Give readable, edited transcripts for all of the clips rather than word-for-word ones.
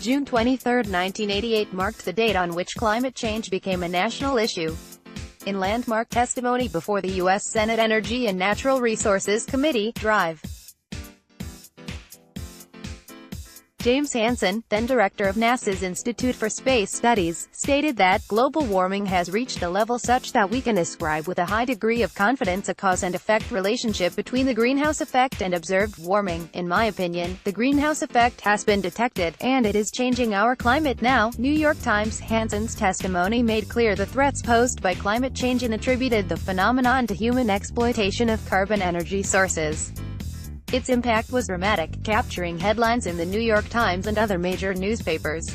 June 23, 1988 marked the date on which climate change became a national issue. In landmark testimony before the U.S. Senate Energy and Natural Resources Committee, Drive, James Hansen, then director of NASA's Institute for Space Studies, stated that global warming has reached a level such that we can ascribe with a high degree of confidence a cause and effect relationship between the greenhouse effect and observed warming. In my opinion, the greenhouse effect has been detected, and it is changing our climate now. New York Times. Hansen's testimony made clear the threats posed by climate change and attributed the phenomenon to human exploitation of carbon energy sources. Its impact was dramatic, capturing headlines in the New York Times and other major newspapers.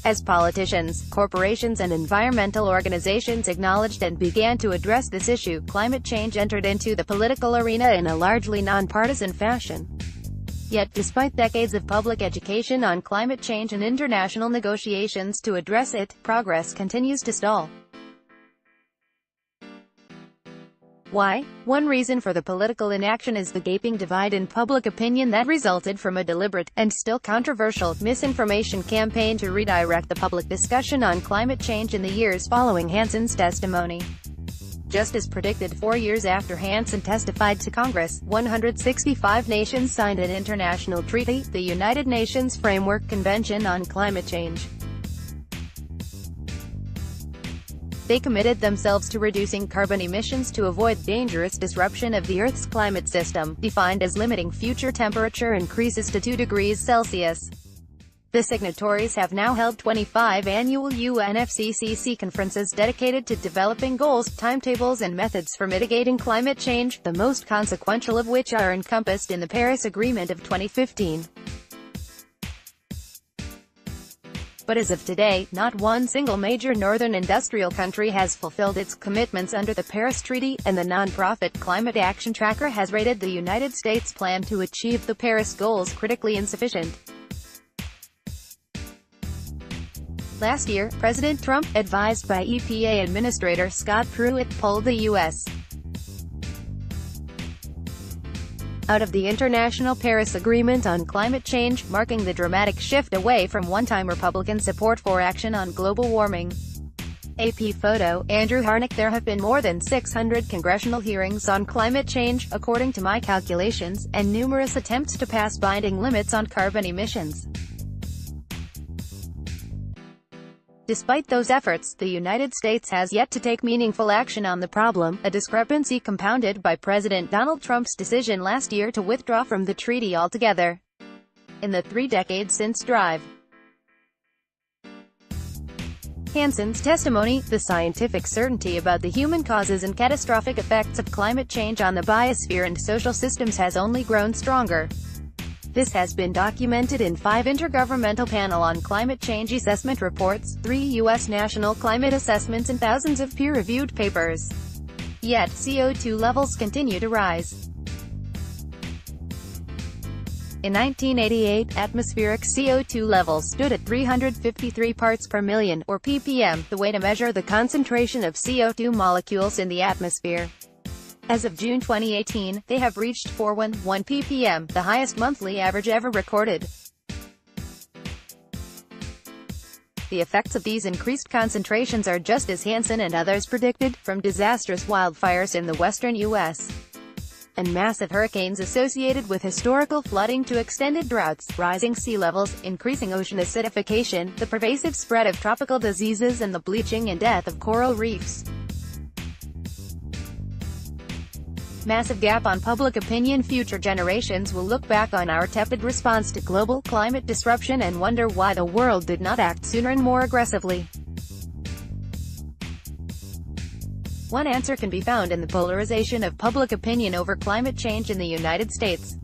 As politicians, corporations and environmental organizations acknowledged and began to address this issue, climate change entered into the political arena in a largely nonpartisan fashion. Yet, despite decades of public education on climate change and international negotiations to address it, progress continues to stall. Why? One reason for the political inaction is the gaping divide in public opinion that resulted from a deliberate, and still controversial, misinformation campaign to redirect the public discussion on climate change in the years following Hansen's testimony. Just as predicted 4 years after Hansen testified to Congress, 165 nations signed an international treaty, the United Nations Framework Convention on Climate Change. They committed themselves to reducing carbon emissions to avoid dangerous disruption of the Earth's climate system, defined as limiting future temperature increases to 2 degrees Celsius. The signatories have now held 25 annual UNFCCC conferences dedicated to developing goals, timetables and methods for mitigating climate change, the most consequential of which are encompassed in the Paris Agreement of 2015. But as of today, not one single major northern industrial country has fulfilled its commitments under the Paris Treaty, and the non-profit Climate Action Tracker has rated the United States' plan to achieve the Paris goals critically insufficient. Last year, President Trump, advised by EPA Administrator Scott Pruitt, pulled the U.S. out of the International Paris Agreement on Climate Change, marking the dramatic shift away from one-time Republican support for action on global warming. AP photo, Andrew Harnick. There have been more than 600 congressional hearings on climate change, according to my calculations, and numerous attempts to pass binding limits on carbon emissions. Despite those efforts, the United States has yet to take meaningful action on the problem, a discrepancy compounded by President Donald Trump's decision last year to withdraw from the treaty altogether. In the 3 decades since Drive, Hansen's testimony, the scientific certainty about the human causes and catastrophic effects of climate change on the biosphere and social systems has only grown stronger. This has been documented in 5 Intergovernmental Panel on Climate Change assessment reports, 3 U.S. national climate assessments and thousands of peer-reviewed papers. Yet, CO2 levels continue to rise. In 1988, atmospheric CO2 levels stood at 353 parts per million, or ppm, the way to measure the concentration of CO2 molecules in the atmosphere. As of June 2018, they have reached 411 ppm, the highest monthly average ever recorded. The effects of these increased concentrations are just as Hansen and others predicted, from disastrous wildfires in the western U.S. and massive hurricanes associated with historical flooding to extended droughts, rising sea levels, increasing ocean acidification, the pervasive spread of tropical diseases and the bleaching and death of coral reefs. Massive gap on public opinion. Future generations will look back on our tepid response to global climate disruption and wonder why the world did not act sooner and more aggressively. One answer can be found in the polarization of public opinion over climate change in the United States.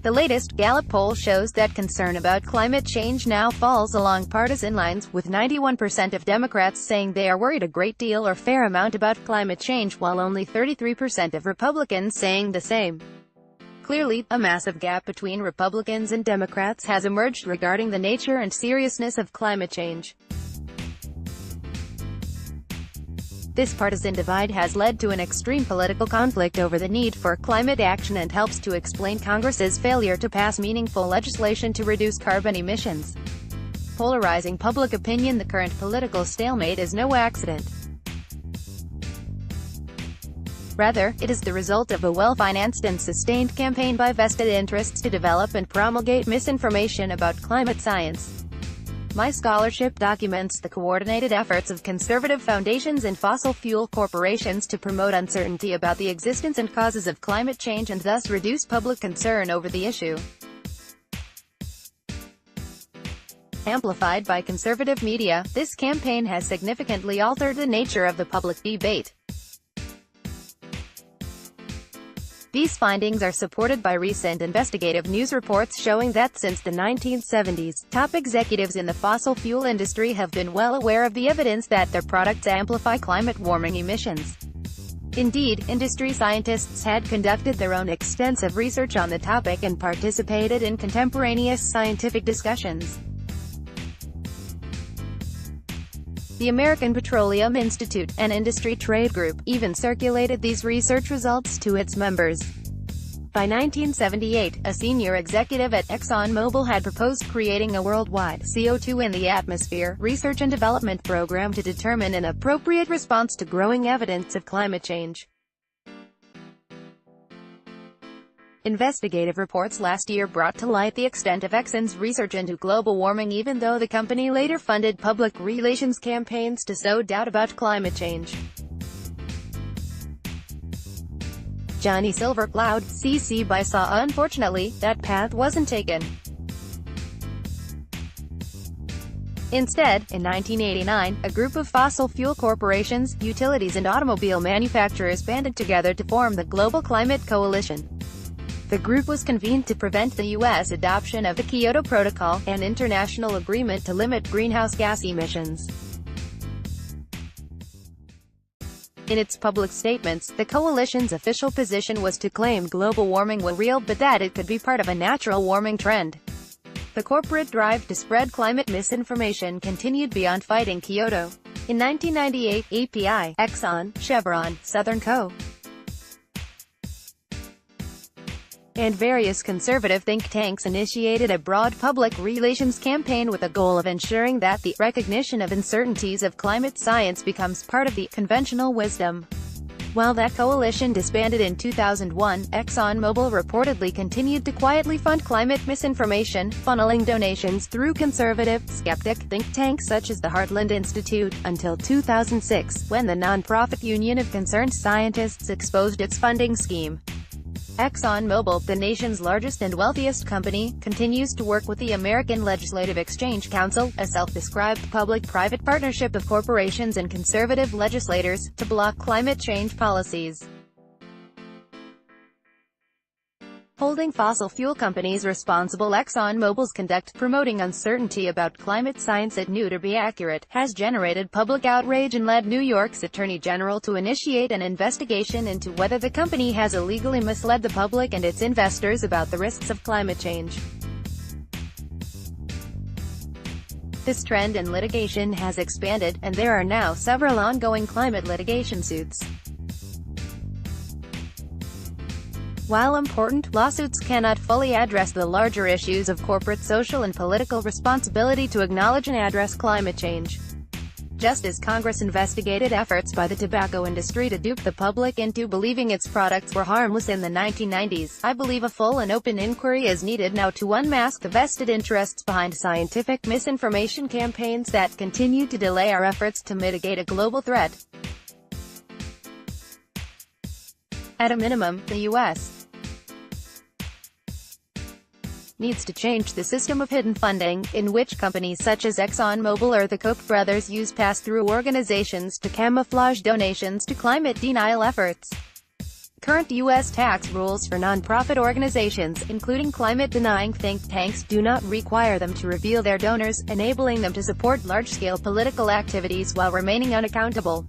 The latest Gallup poll shows that concern about climate change now falls along partisan lines, with 91% of Democrats saying they are worried a great deal or fair amount about climate change, while only 33% of Republicans saying the same. Clearly, a massive gap between Republicans and Democrats has emerged regarding the nature and seriousness of climate change. This partisan divide has led to an extreme political conflict over the need for climate action and helps to explain Congress's failure to pass meaningful legislation to reduce carbon emissions. Polarizing public opinion. The current political stalemate is no accident. Rather, it is the result of a well-financed and sustained campaign by vested interests to develop and promulgate misinformation about climate science. My scholarship documents the coordinated efforts of conservative foundations and fossil fuel corporations to promote uncertainty about the existence and causes of climate change and thus reduce public concern over the issue. Amplified by conservative media, this campaign has significantly altered the nature of the public debate. These findings are supported by recent investigative news reports showing that since the 1970s, top executives in the fossil fuel industry have been well aware of the evidence that their products amplify climate warming emissions. Indeed, industry scientists had conducted their own extensive research on the topic and participated in contemporaneous scientific discussions. The American Petroleum Institute, an industry trade group, even circulated these research results to its members. By 1978, a senior executive at ExxonMobil had proposed creating a worldwide CO2 in the atmosphere research and development program to determine an appropriate response to growing evidence of climate change. Investigative reports last year brought to light the extent of Exxon's research into global warming, even though the company later funded public relations campaigns to sow doubt about climate change. Johnny Silvercloud, CC by saw. Unfortunately, that path wasn't taken. Instead, in 1989, a group of fossil fuel corporations, utilities and automobile manufacturers banded together to form the Global Climate Coalition. The group was convened to prevent the U.S. adoption of the Kyoto Protocol, an international agreement to limit greenhouse gas emissions. In its public statements, the coalition's official position was to claim global warming was real but that it could be part of a natural warming trend. The corporate drive to spread climate misinformation continued beyond fighting Kyoto. In 1998, API, Exxon, Chevron, Southern Co. and various conservative think tanks initiated a broad public relations campaign with the goal of ensuring that the recognition of uncertainties of climate science becomes part of the conventional wisdom. While that coalition disbanded in 2001, ExxonMobil reportedly continued to quietly fund climate misinformation, funneling donations through conservative, skeptic think tanks such as the Heartland Institute, until 2006, when the nonprofit Union of Concerned Scientists exposed its funding scheme. ExxonMobil, the nation's largest and wealthiest company, continues to work with the American Legislative Exchange Council, a self-described public-private partnership of corporations and conservative legislators, to block climate change policies. Holding fossil fuel companies responsible. ExxonMobil's conduct promoting uncertainty about climate science it knew to be accurate, has generated public outrage and led New York's Attorney General to initiate an investigation into whether the company has illegally misled the public and its investors about the risks of climate change. This trend in litigation has expanded, and there are now several ongoing climate litigation suits. While important, lawsuits cannot fully address the larger issues of corporate social and political responsibility to acknowledge and address climate change. Just as Congress investigated efforts by the tobacco industry to dupe the public into believing its products were harmless in the 1990s, I believe a full and open inquiry is needed now to unmask the vested interests behind scientific misinformation campaigns that continue to delay our efforts to mitigate a global threat. At a minimum, the U.S. needs to change the system of hidden funding, in which companies such as ExxonMobil or the Koch brothers use pass-through organizations to camouflage donations to climate denial efforts. Current U.S. tax rules for nonprofit organizations, including climate-denying think tanks, do not require them to reveal their donors, enabling them to support large-scale political activities while remaining unaccountable.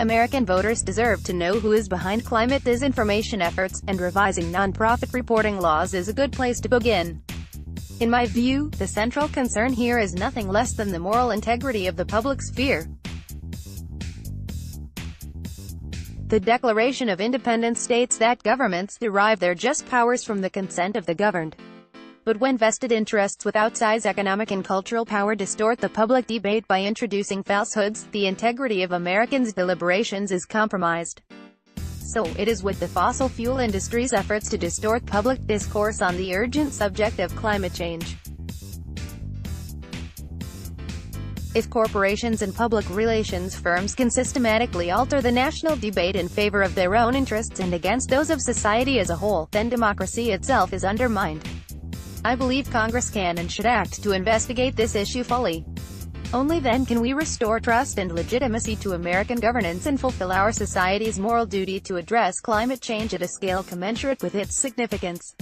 American voters deserve to know who is behind climate disinformation efforts, and revising nonprofit reporting laws is a good place to begin. In my view, the central concern here is nothing less than the moral integrity of the public sphere. The Declaration of Independence states that governments derive their just powers from the consent of the governed. But when vested interests with outsized economic and cultural power distort the public debate by introducing falsehoods, the integrity of Americans' deliberations is compromised. So, it is with the fossil fuel industry's efforts to distort public discourse on the urgent subject of climate change. If corporations and public relations firms can systematically alter the national debate in favor of their own interests and against those of society as a whole, then democracy itself is undermined. I believe Congress can and should act to investigate this issue fully. Only then can we restore trust and legitimacy to American governance and fulfill our society's moral duty to address climate change at a scale commensurate with its significance.